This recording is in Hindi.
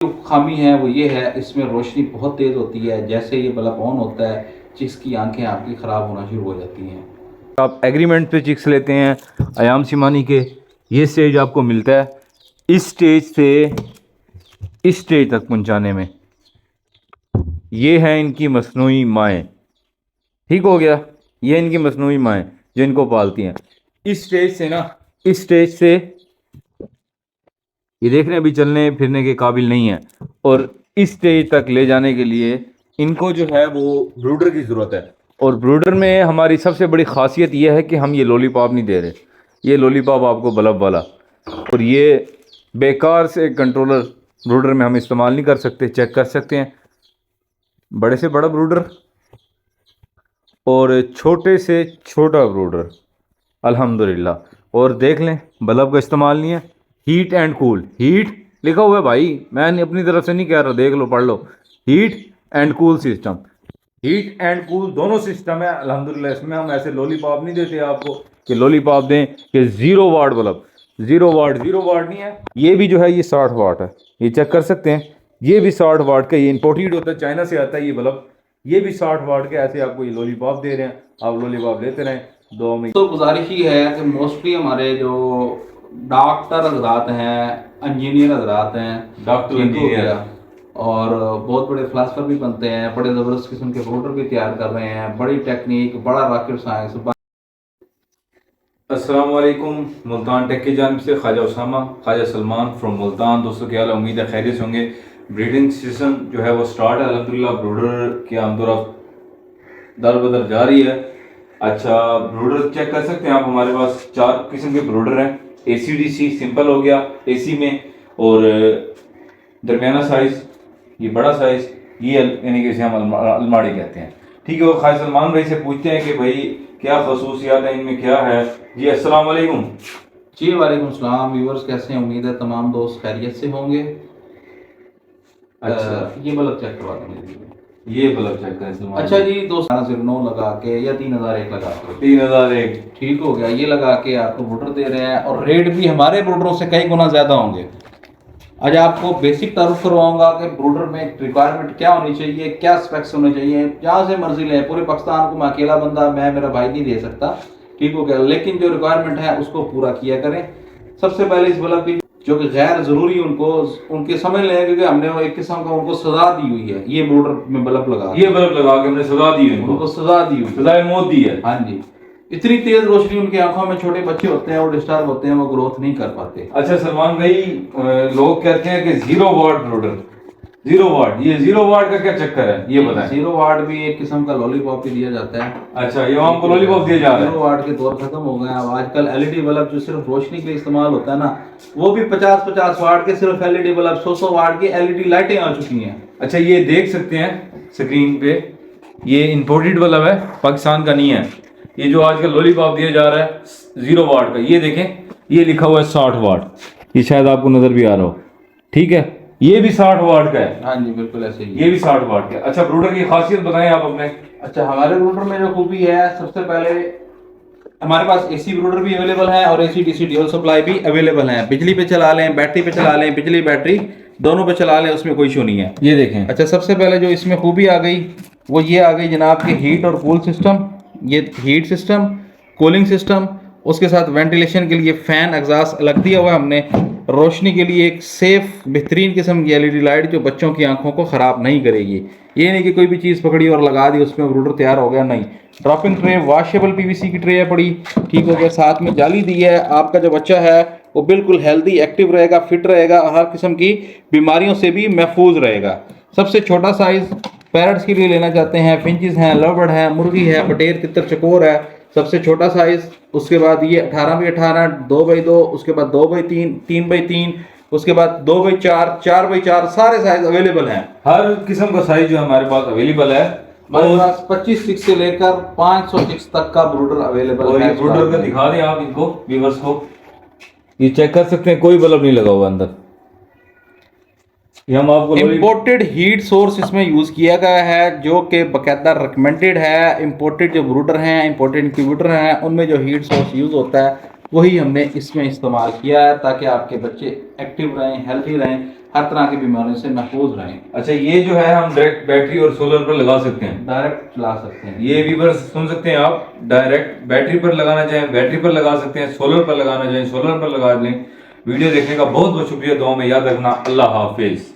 जो खामी है वो ये है, इसमें रोशनी बहुत तेज़ होती है। जैसे ये बल्ब ऑन होता है, जिसकी आंखें आपकी ख़राब होना शुरू हो जाती हैं। आप एग्रीमेंट पे चिक्स लेते हैं अयाम सिमानी के, ये स्टेज आपको मिलता है। इस स्टेज से इस स्टेज तक पहुंचाने में ये हैं इनकी मसनूई माएँ। ठीक हो गया, ये इनकी मसनूई माएँ जो इनको पालती हैं। इस स्टेज से ना, इस स्टेज से ये देख रहे हैं अभी चलने फिरने के काबिल नहीं है, और इस स्टेज तक ले जाने के लिए इनको जो है वो ब्रूडर की ज़रूरत है। और ब्रूडर में हमारी सबसे बड़ी ख़ासियत ये है कि हम ये लॉलीपॉप नहीं दे रहे, ये लॉलीपॉप आपको बल्ब वाला, और ये बेकार से कंट्रोलर ब्रूडर में हम इस्तेमाल नहीं कर सकते। चेक कर सकते हैं, बड़े से बड़ा ब्रूडर और छोटे से छोटा ब्रूडर अल्हम्दुलिल्लाह। और देख लें बल्ब का इस्तेमाल नहीं है। हीट एंड कूल, हीट लिखा हुआ है भाई, मैं अपनी तरफ से नहीं कह रहा, देख लो पढ़ लो। Heat and cool system, heat and cool दोनों सिस्टम है अल्हम्दुलिल्लाह। इसमें हम ऐसे लॉलीपॉप नहीं देते आपको कि लॉलीपॉप दें कि 0 वाट बल्ब, 0 वाट, 0 वाट नहीं है। ये भी जो है ये 60 वाट है, ये चेक कर सकते हैं। ये भी 60 वाट का, ये इंपोर्टेड होता है, चाइना से आता है ये बल्ब। ये भी 60 वाट के, ऐसे आपको ये लॉलीपॉप दे रहे हैं, आप लॉलीपॉप लेते रहें 2 में। तो गुजारिश ही है कि मोस्टली हमारे जो डॉक्टर हजरात हैं, इंजीनियर हजरात हैं, डॉक्टर इंजीनियर और बहुत बड़े फिलासफर भी बनते हैं, बड़े ज़बरदस्त किस्म के ब्रूडर भी तैयार कर रहे हैं, बड़ी टेक्निक, बड़ा रॉकेट साइंस। अस्सलाम वालेकुम, मुल्तान टेक की जानिब से ख्वाजा उसामा, ख्वाजा सलमान फ्रॉम मुल्तान। दोस्तों क्या हाल, उम्मीद है खैरियत से होंगे। ब्रीडिंग सीजन जो है वो स्टार्ट है अल्हम्दुलिल्लाह। ब्रूडर की आमदोरफ्त दर बदर जारी है। अच्छा, ब्रूडर चेक कर सकते हैं आप, हमारे पास 4 किस्म के ब्रूडर हैं। ACDC सिंपल हो गया AC में, और दरमियाना साइज़, ये बड़ा साइज़, ये यानी कि इसे हम अलमारी कहते हैं। ठीक है, वो ख्वाजा सलमान भाई से पूछते हैं कि भाई क्या खसूसियात है इनमें, क्या है जी। अस्सलाम वालेकुम। जी वालेकुम सलाम। व्यूवर्स कैसे हैं? उम्मीद है तमाम दोस्त खैरियत से होंगे। अच्छा, ये बल्ब चेक करवा दें। ये बल्ब चेक करें सलमान। अच्छा जी दोस्त, 9 लगा के या 3001 लगा के, 3001 ठीक हो गया। ये लगा के आपको ब्रूडर दे रहे हैं, और रेट भी हमारे ब्रूडरों से कई गुना ज़्यादा होंगे। आज आपको बेसिक तारुफ करवाऊंगा कि ब्रूडर में रिक्वायरमेंट क्या होनी चाहिए, क्या स्पेक्स होने चाहिए। जहाँ से मर्जी लें, पूरे पाकिस्तान को मैं अकेला बंदा, मैं मेरा भाई नहीं दे सकता, ठीक हो गया। लेकिन जो रिक्वायरमेंट है उसको पूरा किया करें। सबसे पहले इस बल्ब की जो कि गैर ज़रूरी उनको उनके समझ लें, क्योंकि हमने वो एक किस्म का उनको सजा दी हुई है। ये ब्रूडर में बल्ब लगा, ये बल्ब लगा के हमने सजा दी है, उनको सजा दी हुई, सजाए मौत दी है। हाँ जी। इतनी तेज रोशनी उनकी आंखों में, छोटे बच्चे होते हैं वो डिस्टर्ब होते हैं, वो ग्रोथ नहीं कर पाते। अच्छा सलमान भाई, लोग कहते हैं कि 0 वाट ब्रूडर, 0 वाट, ये 0 वाट का क्या चक्कर है, ये बताएं। 0 वाट भी एक किस्म का लॉलीपॉप ही दिया जाता है। अच्छा, ये हमको लॉलीपॉप दिया जा रहा है। 0 वाट के दौर खत्म हो गए। अब आजकल LED बल्ब जो सिर्फ रोशनी के लिए इस्तेमाल होता है ना, वो भी 50-50 वाट के सिर्फ LED बल्ब, 100-100 वाट की LED लाइटें आ चुकी हैं। अच्छा, ये देख सकते हैं स्क्रीन पे, ये इंपोर्टेड बल्ब है, पाकिस्तान का नहीं है। ये जो आजकल लॉलीपॉप दिया जा रहा है 0 वाट का, ये देखें, ये लिखा हुआ है 60 वाट, ये शायद आपको नजर भी आ रहा हो। ठीक है, ये भी 60 वाट का है। हाँ जी, बिल्कुल ऐसे ही। ये भी 60 वाट का है। अच्छा, ब्रूडर की खासियत बताएं आप अपने। अच्छा, हमारे ब्रूडर में जो खूबी है, सबसे पहले हमारे पास AC ब्रूडर भी अवेलेबल है और AC DC ड्यूल सप्लाई भी अवेलेबल है। बिजली पे चला लें, बैटरी पे चला लें, बिजली बैटरी दोनों पे चला लें, उसमें कोई इशू नहीं है। ये देखें। अच्छा, सबसे पहले जो इसमें खूबी आ गई वो ये आ गई जनाब की हीट और कूल सिस्टम। ये हीट सिस्टम, कूलिंग सिस्टम, उसके साथ वेंटिलेशन के लिए फ़ैन एग्जॉस्ट अलग दिया हुआ है हमने। रोशनी के लिए एक सेफ बेहतरीन किस्म की LED लाइट जो बच्चों की आंखों को ख़राब नहीं करेगी। ये नहीं कि कोई भी चीज़ पकड़ी और लगा दी उसमें ब्रूडर तैयार हो गया, नहीं। ड्रॉपिंग ट्रे, वॉशेबल PVC की ट्रे है पड़ी, ठीक हो गया। साथ में जाली दी है, आपका जो बच्चा है वो बिल्कुल हेल्दी, एक्टिव रहेगा, फिट रहेगा, हर किस्म की बीमारियों से भी महफूज रहेगा। सबसे छोटा साइज़ पैरट्स के लिए लेना चाहते हैं, फिंचेस हैं, लवबर्ड है, मुर्गी है, पटेर, तितर, चकोर है, सबसे छोटा साइज़। उसके बाद ये 18x18, 2x2, उसके बाद 2x3, 3x3, उसके बाद 2x4, 4x4, सारे साइज अवेलेबल हैं। हर किस्म का साइज जो हमारे पास अवेलेबल है। हमारे पास 25 6 से लेकर 500 6 तक का ब्रूडर अवेलेबल है। ब्रूडर का दिखा दें आप इनको व्यूअर्स को, ये चेक कर सकते हैं, कोई बल्ब नहीं लगा हुआ अंदर। ये हम आपको इंपोर्टेड हीट सोर्स इसमें यूज़ किया गया है, जो कि बाकायदा रिकमेंडेड है। इंपोर्टेड जो ब्रूडर हैं, इंपोर्टेड इंक्यूबेटर हैं, उनमें जो हीट सोर्स यूज़ होता है वही हमने इसमें इस्तेमाल किया है, ताकि आपके बच्चे एक्टिव रहें, हेल्थी रहें। हर तरह की बीमारियों से महफूज रहें। अच्छा, ये जो है हम डायरेक्ट बैटरी और सोलर पर लगा सकते हैं, डायरेक्ट चला सकते हैं। ये व्यूअर्स सुन सकते हैं आप, डायरेक्ट बैटरी पर लगाना चाहें बैटरी पर लगा सकते हैं, सोलर पर लगाना चाहें सोलर पर लगा लें। वीडियो देखने का बहुत बहुत शुक्रिया, दुआ में याद रखना। अल्लाह हाफिज।